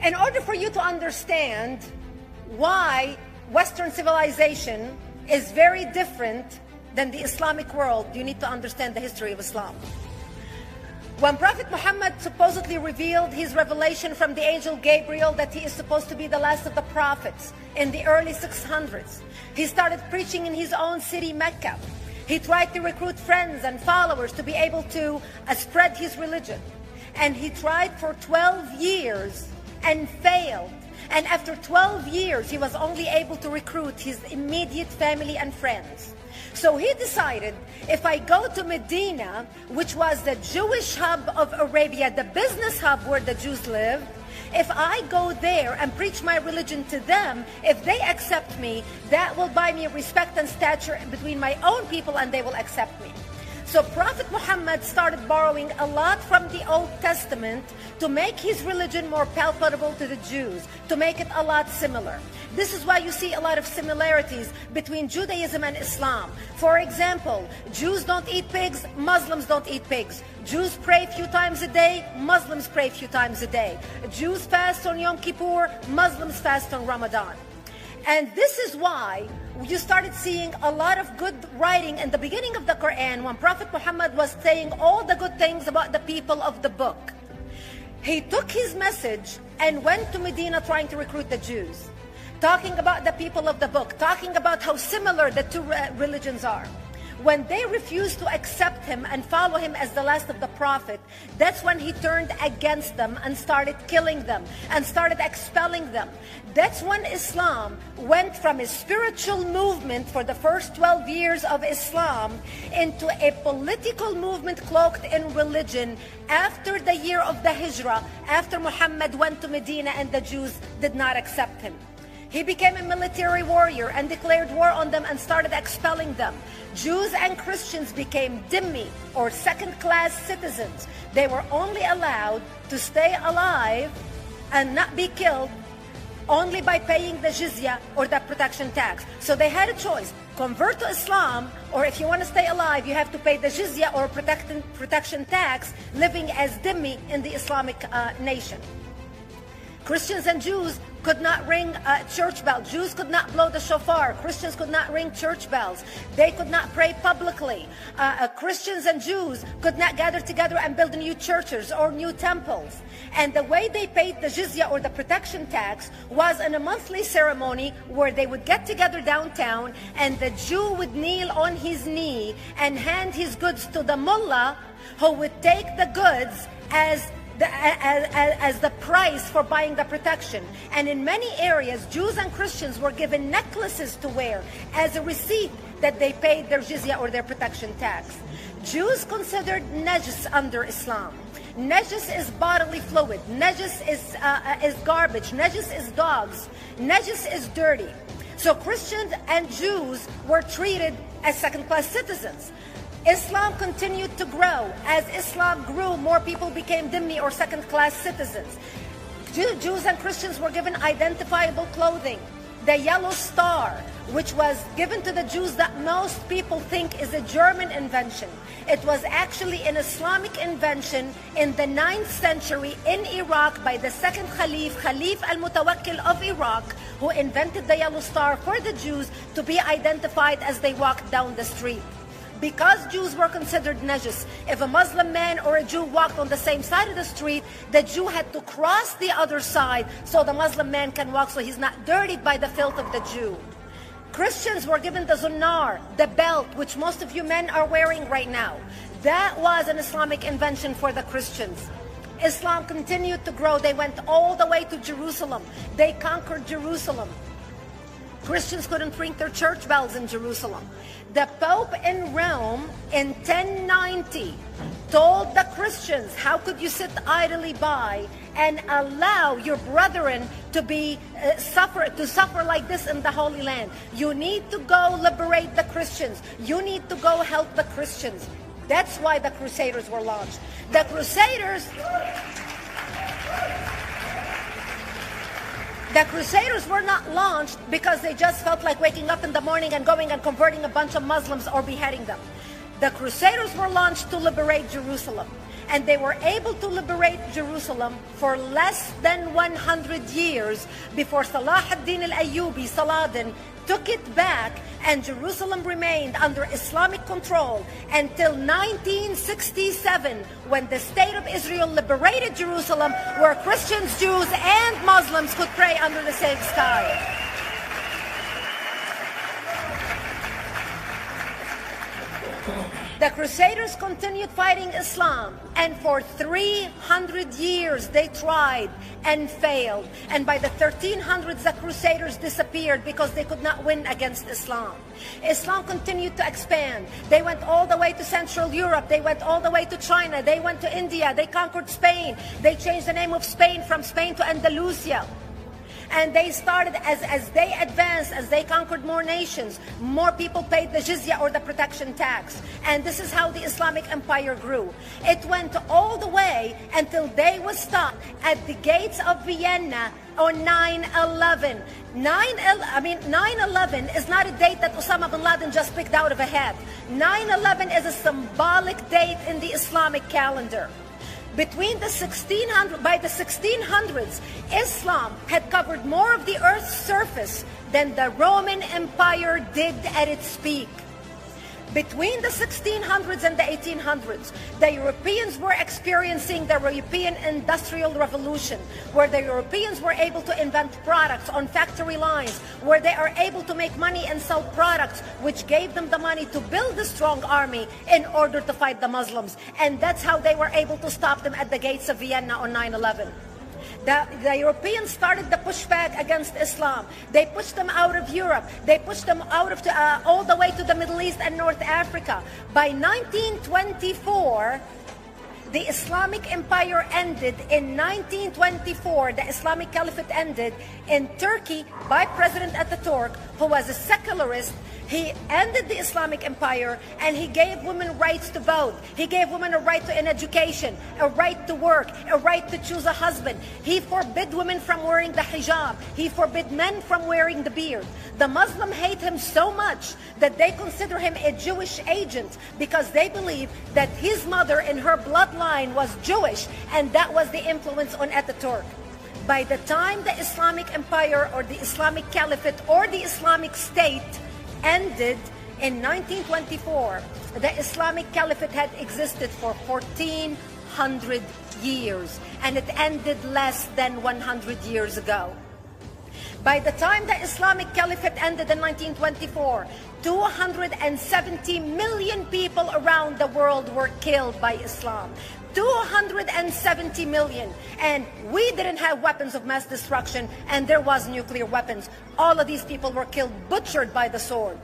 In order for you to understand why Western civilization is very different than the Islamic world, you need to understand the history of Islam. When Prophet Muhammad supposedly revealed his revelation from the angel Gabriel that he is supposed to be the last of the prophets in the early 600s, he started preaching in his own city, Mecca. He tried to recruit friends and followers to be able to spread his religion. And he tried for 12 years and failed. And after 12 years, he was only able to recruit his immediate family and friends. So he decided, if I go to Medina, which was the Jewish hub of Arabia, the business hub where the Jews lived, if I go there and preach my religion to them, if they accept me, that will buy me respect and stature between my own people, and they will accept me. So Prophet Muhammad started borrowing a lot from the Old Testament to make his religion more palatable to the Jews, to make it a lot similar. This is why you see a lot of similarities between Judaism and Islam. For example, Jews don't eat pigs, Muslims don't eat pigs. Jews pray a few times a day, Muslims pray a few times a day. Jews fast on Yom Kippur, Muslims fast on Ramadan. And this is why you started seeing a lot of good writing in the beginning of the Quran when Prophet Muhammad was saying all the good things about the people of the book. He took his message and went to Medina trying to recruit the Jews, talking about the people of the book, talking about how similar the two religions are. When they refused to accept him and follow him as the last of the prophet, that's when he turned against them and started killing them and started expelling them. That's when Islam went from a spiritual movement for the first 12 years of Islam into a political movement cloaked in religion after the year of the Hijrah, after Muhammad went to Medina and the Jews did not accept him. He became a military warrior and declared war on them and started expelling them. Jews and Christians became dhimmi, or second-class citizens. They were only allowed to stay alive and not be killed only by paying the jizya, or the protection tax. So they had a choice: convert to Islam, or if you want to stay alive, you have to pay the jizya or protection tax, living as dhimmi in the Islamic nation. Christians and Jews could not ring church bells. Jews could not blow the shofar. Christians could not ring church bells. They could not pray publicly. Christians and Jews could not gather together and build new churches or new temples. And the way they paid the jizya, or the protection tax, was in a monthly ceremony where they would get together downtown and the Jew would kneel on his knee and hand his goods to the mullah, who would take the goods as the price for buying the protection. And in many areas, Jews and Christians were given necklaces to wear as a receipt that they paid their jizya, or their protection tax. Jews considered najis under Islam. Najis is bodily fluid. Najis is garbage. Najis is dogs. Najis is dirty. So Christians and Jews were treated as second-class citizens. Islam continued to grow. As Islam grew, more people became dhimmi, or second-class citizens. Jews and Christians were given identifiable clothing. The yellow star, which was given to the Jews, that most people think is a German invention. It was actually an Islamic invention in the 9th century in Iraq by the second Khalif al-Mutawakkil of Iraq, who invented the yellow star for the Jews to be identified as they walked down the street. Because Jews were considered najis, if a Muslim man or a Jew walked on the same side of the street, the Jew had to cross the other side so the Muslim man can walk, so he's not dirtied by the filth of the Jew. Christians were given the zunnar, the belt, which most of you men are wearing right now. That was an Islamic invention for the Christians. Islam continued to grow. They went all the way to Jerusalem. They conquered Jerusalem. Christians couldn't ring their church bells in Jerusalem. The Pope in Rome in 1090 told the Christians, how could you sit idly by and allow your brethren to suffer like this in the Holy Land? You need to go liberate the Christians. You need to go help the Christians. That's why the Crusaders were launched. The Crusaders were not launched because they just felt like waking up in the morning and going and converting a bunch of Muslims or beheading them. The Crusaders were launched to liberate Jerusalem. And they were able to liberate Jerusalem for less than 100 years before Salah ad-Din al-Ayyubi, Saladin, took it back, and Jerusalem remained under Islamic control until 1967, when the State of Israel liberated Jerusalem, where Christians, Jews, and Muslims could pray under the same sky. The Crusaders continued fighting Islam, and for 300 years they tried and failed. And by the 1300s, the Crusaders disappeared because they could not win against Islam. Islam continued to expand. They went all the way to Central Europe. They went all the way to China. They went to India. They conquered Spain. They changed the name of Spain from Spain to Andalusia. And they started, as they advanced, as they conquered more nations, more people paid the jizya, or the protection tax. And this is how the Islamic Empire grew. It went all the way until they was stopped at the gates of Vienna on 9/11. 9/11 is not a date that Osama bin Laden just picked out of a hat. 9/11 is a symbolic date in the Islamic calendar. By the 1600s, Islam had covered more of the earth's surface than the Roman Empire did at its peak. Between the 1600s and the 1800s, the Europeans were experiencing the European Industrial Revolution, where the Europeans were able to invent products on factory lines, where they are able to make money and sell products, which gave them the money to build a strong army in order to fight the Muslims. And that's how they were able to stop them at the gates of Vienna on 9/11. The Europeans started the pushback against Islam. They pushed them out of Europe. They pushed them out of all the way to the Middle East and North Africa. By 1924, the Islamic Empire ended. In 1924, the Islamic Caliphate ended in Turkey by President Ataturk, who was a secularist. He ended the Islamic Empire, and he gave women rights to vote. He gave women a right to an education, a right to work, a right to choose a husband. He forbid women from wearing the hijab. He forbid men from wearing the beard. The Muslims hate him so much that they consider him a Jewish agent, because they believe that his mother in her bloodline was Jewish, and that was the influence on Ataturk. By the time the Islamic Empire, or the Islamic Caliphate, or the Islamic State ended in 1924, the Islamic Caliphate had existed for 1400 years, and it ended less than 100 years ago. By the time the Islamic Caliphate ended in 1924, 270 million people around the world were killed by Islam. 270 million. And we didn't have weapons of mass destruction, and there was nuclear weapons. All of these people were killed, butchered by the sword.